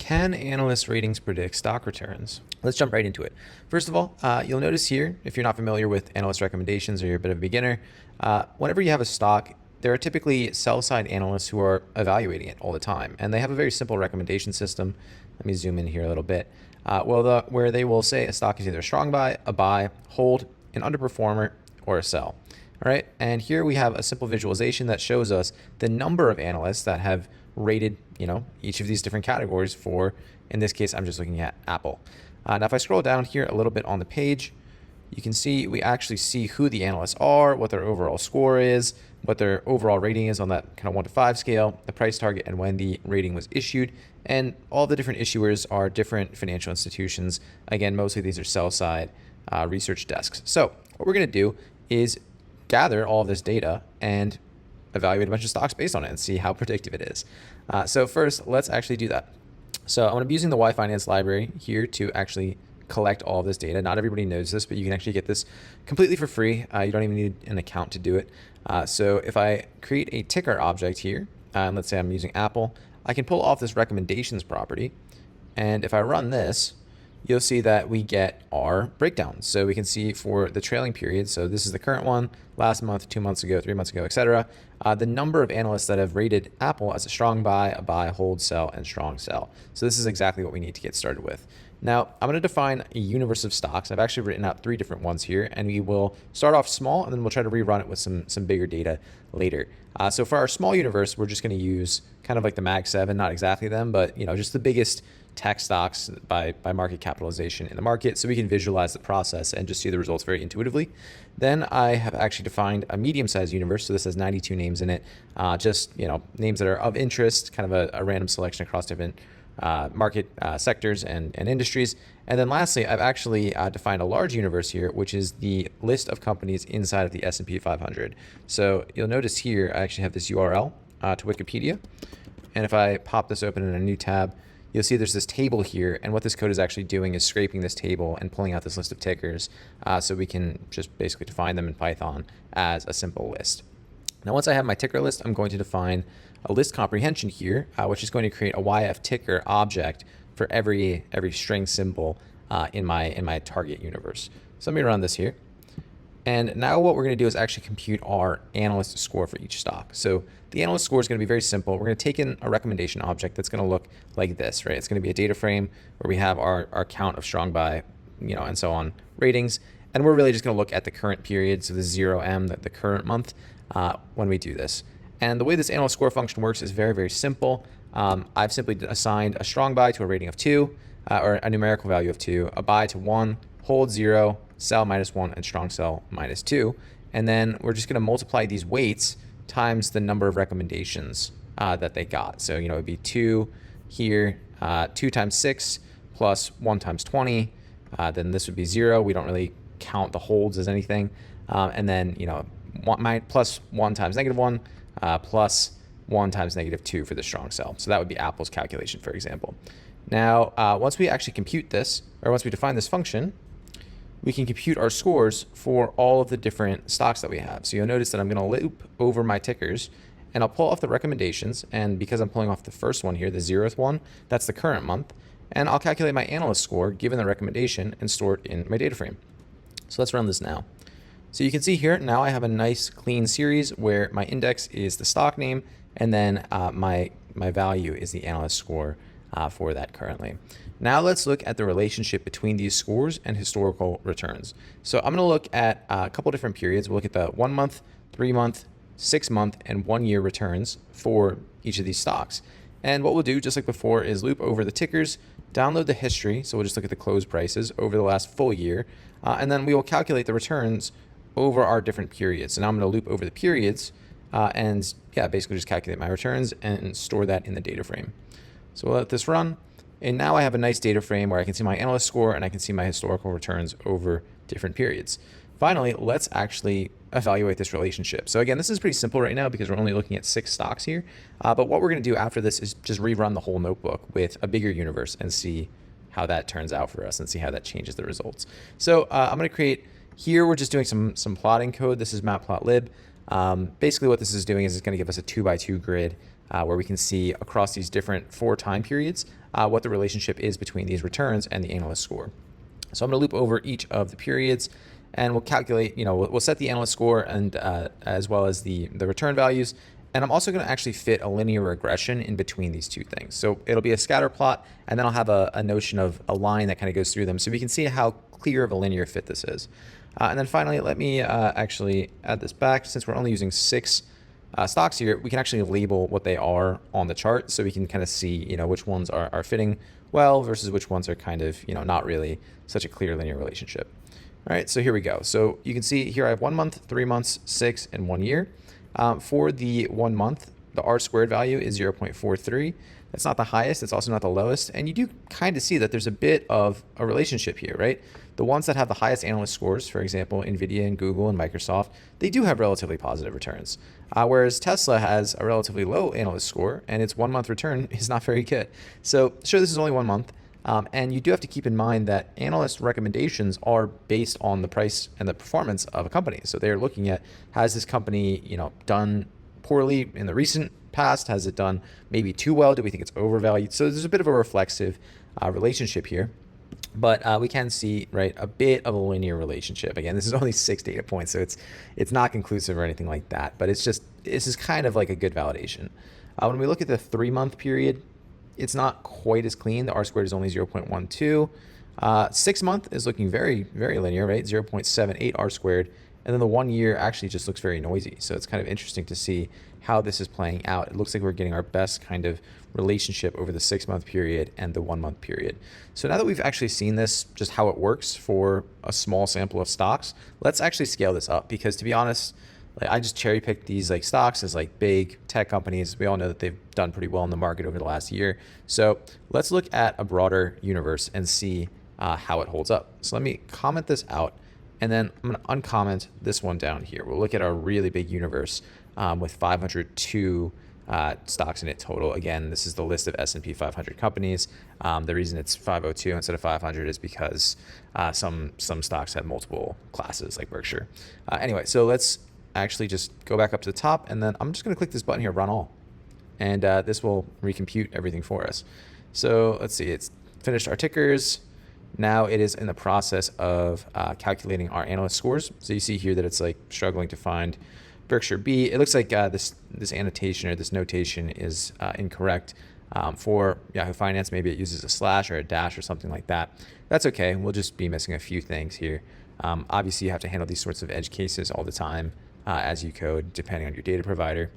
Can analyst ratings predict stock returns? Let's jump right into it. First of all, you'll notice here, if you're not familiar with analyst recommendations or you're a bit of a beginner, whenever you have a stock, there are typically sell-side analysts who are evaluating it all the time, and they have a very simple recommendation system. Let me zoom in here a little bit. Where they will say a stock is either a strong buy, a buy, hold, an underperformer, or a sell. All right, and here we have a simple visualization that shows us the number of analysts that have rated, each of these different categories for, in this case, I'm just looking at Apple. Now, if I scroll down here a little bit on the page, you can see we actually see who the analysts are, what their overall score is, what their overall rating is on that kind of 1 to 5 scale, the price target, and when the rating was issued. And all the different issuers are different financial institutions. Again, mostly these are sell-side research desks. So what we're going to do is gather all of this data and evaluate a bunch of stocks based on it and see how predictive it is. So first, let's actually do that. So I'm going to be using the Y Finance library here to actually collect all of this data. Not everybody knows this, but you can actually get this completely for free. You don't even need an account to do it. So if I create a ticker object here, and let's say I'm using Apple, I can pull off this recommendations property. And if I run this, you'll see that we get our breakdown. So we can see for the trailing period, so this is the current one, last month, 2 months ago, 3 months ago, etc., the number of analysts that have rated Apple as a strong buy, a buy, hold, sell, and strong sell. So this is exactly what we need to get started with. Now, I'm going to define a universe of stocks. I've actually written out 3 different ones here, and we will start off small, and then we'll try to rerun it with some bigger data later. So for our small universe, we're just going to use kind of like the Mag 7, not exactly them, but just the biggest tech stocks by market capitalization in the market, so we can visualize the process and just see the results very intuitively. Then I have actually defined a medium-sized universe, so this has 92 names in it, just names that are of interest, kind of a random selection across different market sectors and industries. And then lastly, I've actually defined a large universe here, which is the list of companies inside of the S&P 500. So you'll notice here I actually have this URL to Wikipedia, and if I pop this open in a new tab, you'll see there's this table here, and what this code is actually doing is scraping this table and pulling out this list of tickers, so we can just basically define them in Python as a simple list. Now, once I have my ticker list, I'm going to define a list comprehension here, which is going to create a YF ticker object for every string symbol in my target universe. So let me run this here. And now what we're going to do is actually compute our analyst score for each stock. So the analyst score is going to be very simple. We're going to take in a recommendation object that's going to look like this, right? It's going to be a data frame where we have our count of strong buy, and so on ratings. And we're really just going to look at the current period, so the 0M, the current month, when we do this. And the way this analyst score function works is very, very simple. I've simply assigned a strong buy to a rating of 2, or a numerical value of 2, a buy to 1, hold 0, sell -1, and strong sell -2. And then we're just going to multiply these weights times the number of recommendations that they got. So, it would be 2 here, 2 times 6 plus 1 times 20. Then this would be 0. We don't really count the holds as anything. And then, plus 1 times -1 plus 1 times -2 for the strong sell. So that would be Apple's calculation, for example. Now, once we actually compute this, or once we define this function, we can compute our scores for all of the different stocks that we have. So you'll notice that I'm going to loop over my tickers, and I'll pull off the recommendations. And because I'm pulling off the first one here, the 0th one, that's the current month. And I'll calculate my analyst score given the recommendation and store it in my data frame. So let's run this now. So you can see here, now I have a nice clean series where my index is the stock name, and then my value is the analyst score for that currently. Now let's look at the relationship between these scores and historical returns. So I'm going to look at a couple different periods. We'll look at the 1 month, 3 month, 6 month, and 1 year returns for each of these stocks. And what we'll do, just like before, is loop over the tickers, download the history. So we'll just look at the close prices over the last full year, and then we will calculate the returns over our different periods. So now I'm going to loop over the periods and basically just calculate my returns and store that in the data frame. So we'll let this run. And now I have a nice data frame where I can see my analyst score and I can see my historical returns over different periods. Finally, let's actually evaluate this relationship. So again, this is pretty simple right now because we're only looking at 6 stocks here. But what we're going to do after this is just rerun the whole notebook with a bigger universe and see how that turns out for us and see how that changes the results. So I'm going to create, here we're just doing some plotting code. This is matplotlib. Basically what this is doing is it's going to give us a 2x2 grid where we can see across these different 4 time periods what the relationship is between these returns and the analyst score. So I'm going to loop over each of the periods, and we'll calculate, we'll set the analyst score and as well as the return values. And I'm also going to actually fit a linear regression in between these two things. So it'll be a scatter plot, and then I'll have a notion of a line that kind of goes through them so we can see how clear of a linear fit this is. And then finally, let me actually add this back. Since we're only using 6 stocks here, we can actually label what they are on the chart so we can kind of see, which ones are fitting well versus which ones are kind of, not really such a clear linear relationship. All right, so here we go. So you can see here I have 1 month, 3 months, 6, and 1 year. For the 1 month, the R squared value is 0.43. That's not the highest. It's also not the lowest. And you do kind of see that there's a bit of a relationship here, right? The ones that have the highest analyst scores, for example, NVIDIA and Google and Microsoft, they do have relatively positive returns. Whereas Tesla has a relatively low analyst score, and its 1 month return is not very good. So sure, this is only 1 month. And you do have to keep in mind that analyst recommendations are based on the price and the performance of a company. So they're looking at, has this company, done poorly in the recent past? Has it done maybe too well? Do we think it's overvalued? So there's a bit of a reflexive relationship here. But we can see, right, a bit of a linear relationship. Again, this is only 6 data points, so it's not conclusive or anything like that. But this is kind of like a good validation. When we look at the 3 month period, it's not quite as clean. The R squared is only 0.12. 6 month is looking very, very linear, right? 0.78 R squared. And then the 1 year actually just looks very noisy. So it's kind of interesting to see how this is playing out. It looks like we're getting our best kind of relationship over the 6 month period and the 1 month period. So now that we've actually seen this, just how it works for a small sample of stocks, let's actually scale this up, because to be honest, I just cherry picked these stocks as big tech companies. We all know that they've done pretty well in the market over the last year. So let's look at a broader universe and see how it holds up. So let me comment this out, and then I'm going to uncomment this one down here. We'll look at our really big universe with 502 stocks in it total. Again, this is the list of S&P 500 companies. The reason it's 502 instead of 500 is because some stocks have multiple classes like Berkshire. Anyway, so let's actually just go back up to the top, and then I'm just going to click this button here, run all, and this will recompute everything for us. So let's see, it's finished our tickers. Now it is in the process of calculating our analyst scores. So you see here that it's struggling to find Berkshire B. It looks like this annotation or this notation is incorrect. For Yahoo Finance, maybe it uses a slash or a dash or something like that. That's okay. We'll just be missing a few things here. Obviously, you have to handle these sorts of edge cases all the time as you code, depending on your data provider.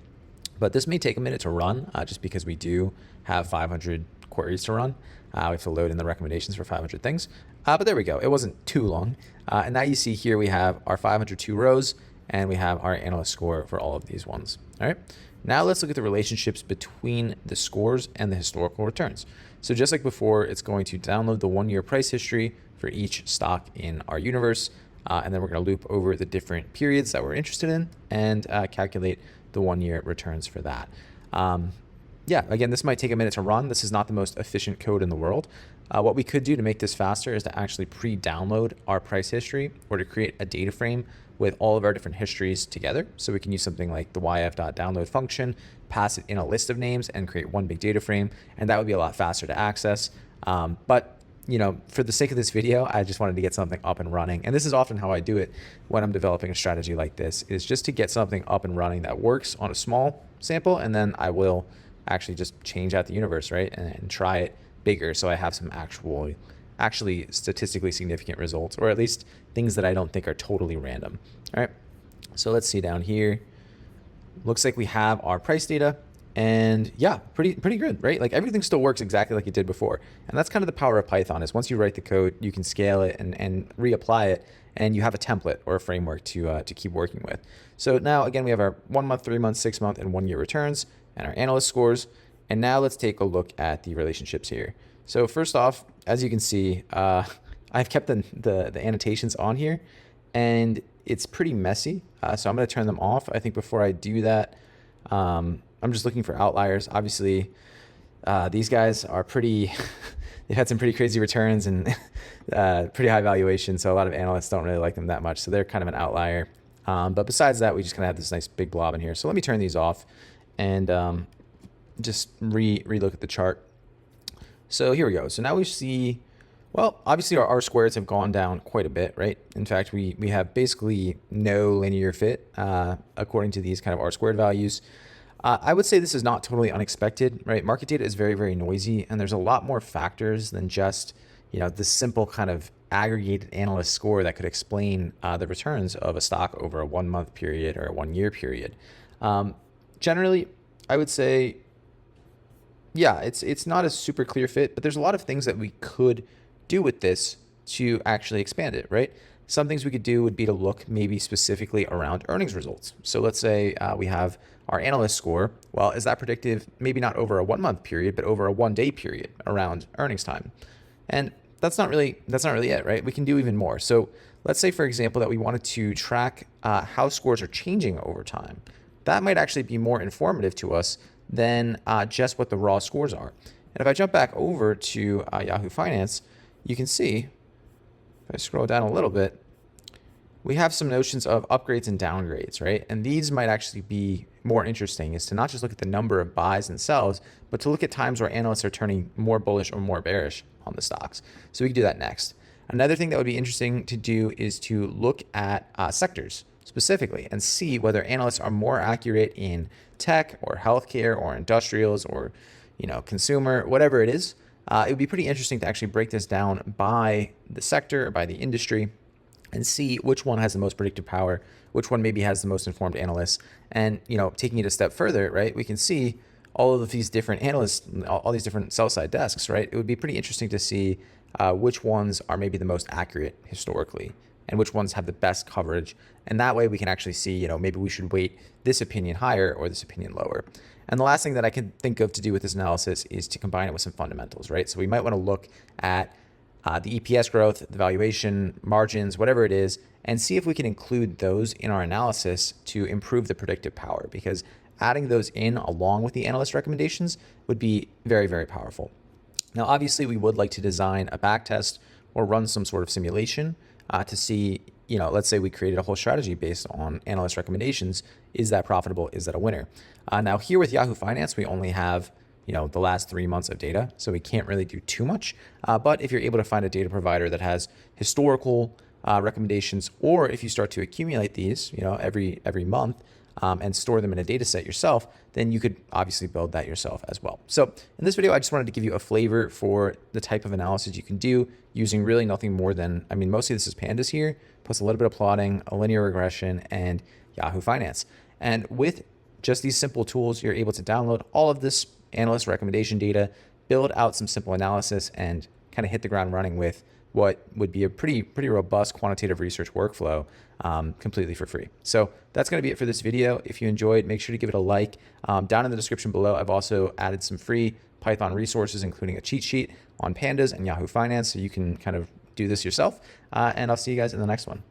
But this may take a minute to run just because we do have 500 queries to run. We have to load in the recommendations for 500 things. But there we go. It wasn't too long. And now you see here we have our 502 rows, and we have our analyst score for all of these ones. All right. Now let's look at the relationships between the scores and the historical returns. So just like before, it's going to download the 1 year price history for each stock in our universe. And then we're going to loop over the different periods that we're interested in and calculate the 1 year returns for that. Yeah, again, this might take a minute to run. This is not the most efficient code in the world. What we could do to make this faster is to actually pre-download our price history, or to create a data frame with all of our different histories together. So we can use something like the yf.download function, pass it in a list of names, and create one big data frame. And that would be a lot faster to access. But for the sake of this video, I just wanted to get something up and running. And this is often how I do it when I'm developing a strategy like this, is just to get something up and running that works on a small sample. And then I will actually just change out the universe, right? And try it bigger, so I have some actually statistically significant results, or at least things that I don't think are totally random. All right, so let's see down here. Looks like we have our price data, and yeah, pretty good, right? Everything still works exactly like it did before. And that's kind of the power of Python, is once you write the code, you can scale it and reapply it, and you have a template or a framework to keep working with. So now again, we have our 1 month, 3 month, 6 month, and 1 year returns, and our analyst scores. And now let's take a look at the relationships here. So first off, as you can see, I've kept the annotations on here, and it's pretty messy. So I'm going to turn them off. I think before I do that, I'm just looking for outliers. Obviously, these guys are they've had some pretty crazy returns and pretty high valuation. So a lot of analysts don't really like them that much. So they're kind of an outlier. But besides that, we just kind of have this nice big blob in here. So let me turn these off and just re-look at the chart. So here we go. So now we see, well, obviously our R squareds have gone down quite a bit, right? In fact, we have basically no linear fit according to these kind of R squared values. I would say this is not totally unexpected, right? Market data is very, very noisy, and there's a lot more factors than just, the simple kind of aggregated analyst score that could explain the returns of a stock over a 1 month period or a 1 year period. Generally, I would say, yeah, it's not a super clear fit, but there's a lot of things that we could do with this to actually expand it, right? Some things we could do would be to look maybe specifically around earnings results. So let's say we have our analyst score. Well, is that predictive? Maybe not over a 1 month period, but over a 1 day period around earnings time. And that's not really it, right? We can do even more. So let's say, for example, that we wanted to track how scores are changing over time. That might actually be more informative to us than just what the raw scores are. And if I jump back over to Yahoo Finance, you can see, if I scroll down a little bit, we have some notions of upgrades and downgrades, right? And these might actually be more interesting, is to not just look at the number of buys and sells, but to look at times where analysts are turning more bullish or more bearish on the stocks. So we can do that next. Another thing that would be interesting to do is to look at sectors specifically and see whether analysts are more accurate in tech or healthcare or industrials or consumer, whatever it is. It would be pretty interesting to actually break this down by the sector or by the industry and see which one has the most predictive power, which one maybe has the most informed analysts. And taking it a step further, right, we can see all of these different analysts, all these different sell side desks, right? It would be pretty interesting to see which ones are maybe the most accurate historically and which ones have the best coverage. And that way we can actually see, maybe we should weight this opinion higher or this opinion lower. And the last thing that I can think of to do with this analysis is to combine it with some fundamentals, right? So we might want to look at the EPS growth, the valuation, margins, whatever it is, and see if we can include those in our analysis to improve the predictive power, because adding those in along with the analyst recommendations would be very, very powerful. Now, obviously, we would like to design a back test or run some sort of simulation to see, let's say we created a whole strategy based on analyst recommendations. Is that profitable? Is that a winner? Now, here with Yahoo Finance, we only have the last 3 months of data, so we can't really do too much. But if you're able to find a data provider that has historical recommendations, or if you start to accumulate these, every month and store them in a data set yourself, then you could obviously build that yourself as well. So in this video, I just wanted to give you a flavor for the type of analysis you can do using really nothing more than, mostly this is pandas here, plus a little bit of plotting, a linear regression, and Yahoo Finance. And with just these simple tools, you're able to download all of this analyst recommendation data, build out some simple analysis, and kind of hit the ground running with what would be a pretty robust quantitative research workflow completely for free. So that's going to be it for this video. If you enjoyed, make sure to give it a like. Down in the description below, I've also added some free Python resources, including a cheat sheet on pandas and Yahoo Finance, so you can kind of do this yourself. And I'll see you guys in the next one.